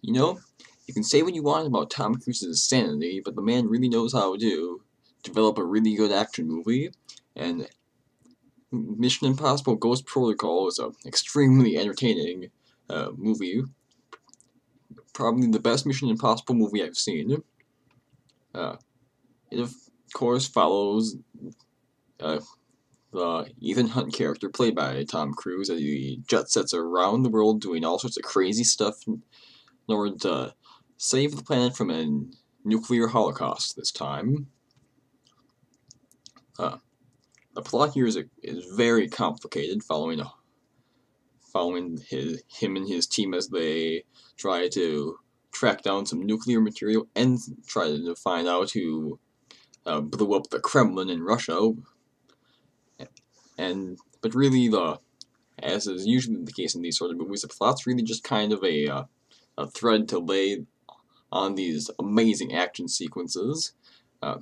You know, you can say what you want about Tom Cruise's insanity, but the man really knows how to develop a really good action movie, and Mission Impossible Ghost Protocol is an extremely entertaining movie. Probably the best Mission Impossible movie I've seen. Uh, it, of course, follows uh, the Ethan Hunt character played by Tom Cruise as he jet sets around the world doing all sorts of crazy stuff in order to save the planet from a nuclear holocaust this time. Uh, the plot here is very complicated, following him and his team as they try to track down some nuclear material and try to find out who blew up the Kremlin in Russia. But really, as is usually the case in these sort of movies, the plot's really just kind of a thread to lay on these amazing action sequences. Uh,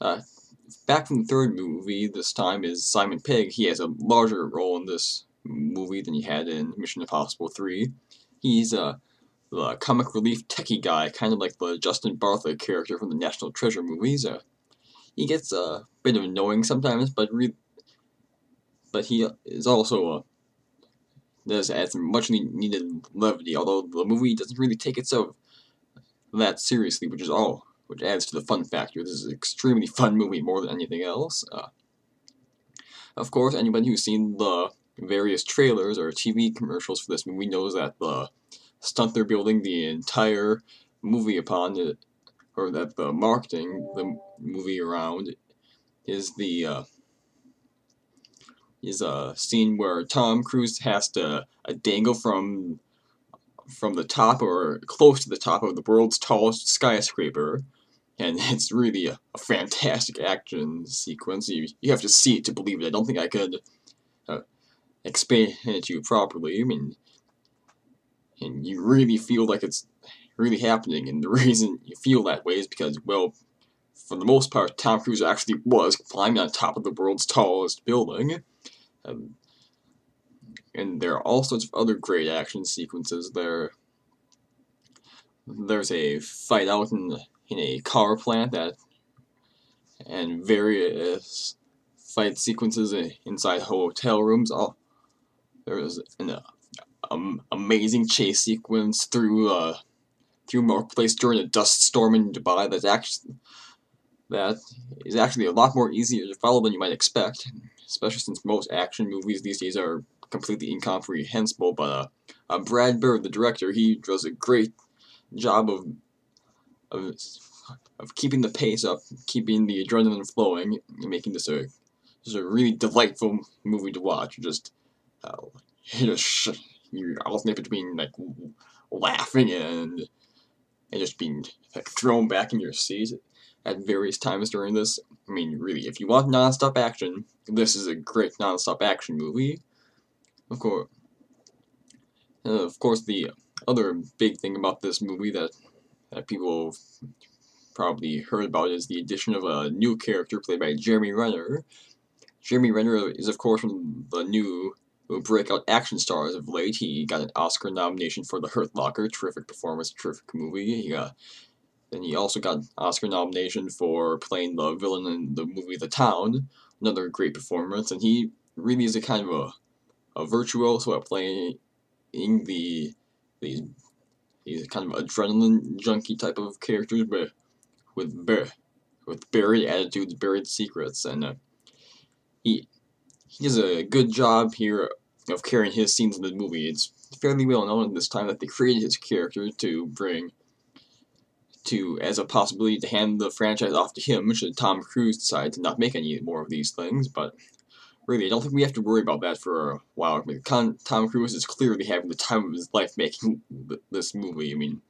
uh, Back from the third movie, this time is Simon Pegg. He has a larger role in this movie than he had in Mission Impossible 3. He's the comic relief techie guy, kind of like the Justin Bartha character from the National Treasure movies. He gets a bit of annoying sometimes, but he is also does add some much needed levity. Although the movie doesn't really take itself that seriously, which adds to the fun factor. This is an extremely fun movie more than anything else. Of course, anybody who's seen the various trailers or TV commercials for this movie knows that the stunt they're building the entire movie upon, or that the marketing the movie around, is a scene where Tom Cruise has to dangle from the top or close to the top of the world's tallest skyscraper, and it's really a fantastic action sequence. You have to see it to believe it. I don't think I could uh, explain it to you properly. I mean, and you really feel like it's really happening, and the reason you feel that way is because, well, for the most part, Tom Cruise actually was climbing on top of the world's tallest building. Um, and there are all sorts of other great action sequences there. There's a fight out in a car plant and various fight sequences inside hotel rooms. There's an amazing chase sequence through Marketplace during a dust storm in Dubai. That is actually a lot more easier to follow than you might expect, especially since most action movies these days are completely incomprehensible. But Brad Bird, the director, he does a great job of of keeping the pace up, keeping the adrenaline flowing, and making this a really delightful movie to watch. Uh, just you alternate between like laughing and just being like thrown back in your seat at various times during this. I mean, really, if you want non-stop action, this is a great non-stop action movie. Of course, the other big thing about this movie that people probably heard about is the addition of a new character played by Jeremy Renner. Jeremy Renner is, of course, one of the new breakout action stars of late. He got an Oscar nomination for The Hurt Locker. Terrific performance, terrific movie. Then he also got an Oscar nomination for playing the villain in the movie The Town. Another great performance, and he really is a kind of a virtuoso at playing the these these kind of adrenaline junkie type of characters, but with with buried attitudes, buried secrets, and he he does a good job here of carrying his scenes in the movie. It's fairly well known at this time that they created his character to bring to as a possibility to hand the franchise off to him should Tom Cruise decide to not make any more of these things. But really, I don't think we have to worry about that for a while. I mean, Tom Cruise is clearly having the time of his life making this movie. I mean,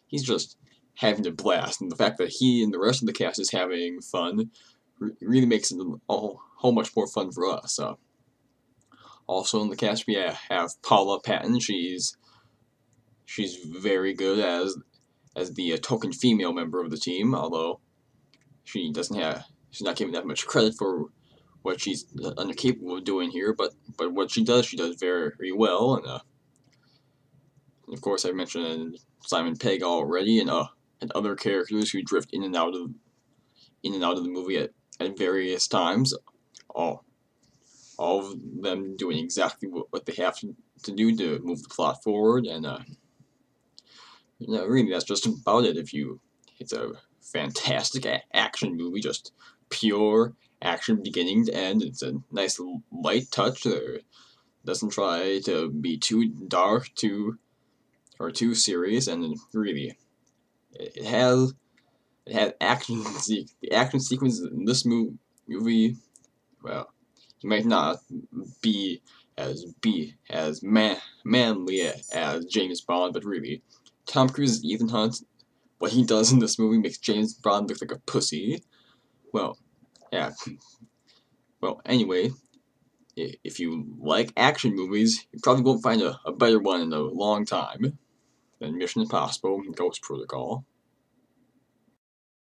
he's just having a blast, and the fact that he and the rest of the cast is having fun really makes it a whole much more fun for us. Also in the cast we have Paula Patton. She's very good as the token female member of the team, although she's not given that much credit for what she's incapable of doing here. But what she does very, very well. And Of course, I mentioned Simon Pegg already, and other characters who drift in and out of the movie at various times. All all of them doing exactly what they have to do to move the plot forward, and really, that's just about it. It's a fantastic action movie, just pure action beginning to end. It's a nice light touch. There doesn't try to be too dark, or too serious, and really, it has action. The action sequences in this movie, well, he might not be as manly as James Bond, but really, Tom Cruise's Ethan Hunt, what he does in this movie makes James Bond look like a pussy. Well, yeah. Well, anyway, if you like action movies, you probably won't find a better one in a long time than Mission Impossible and Ghost Protocol.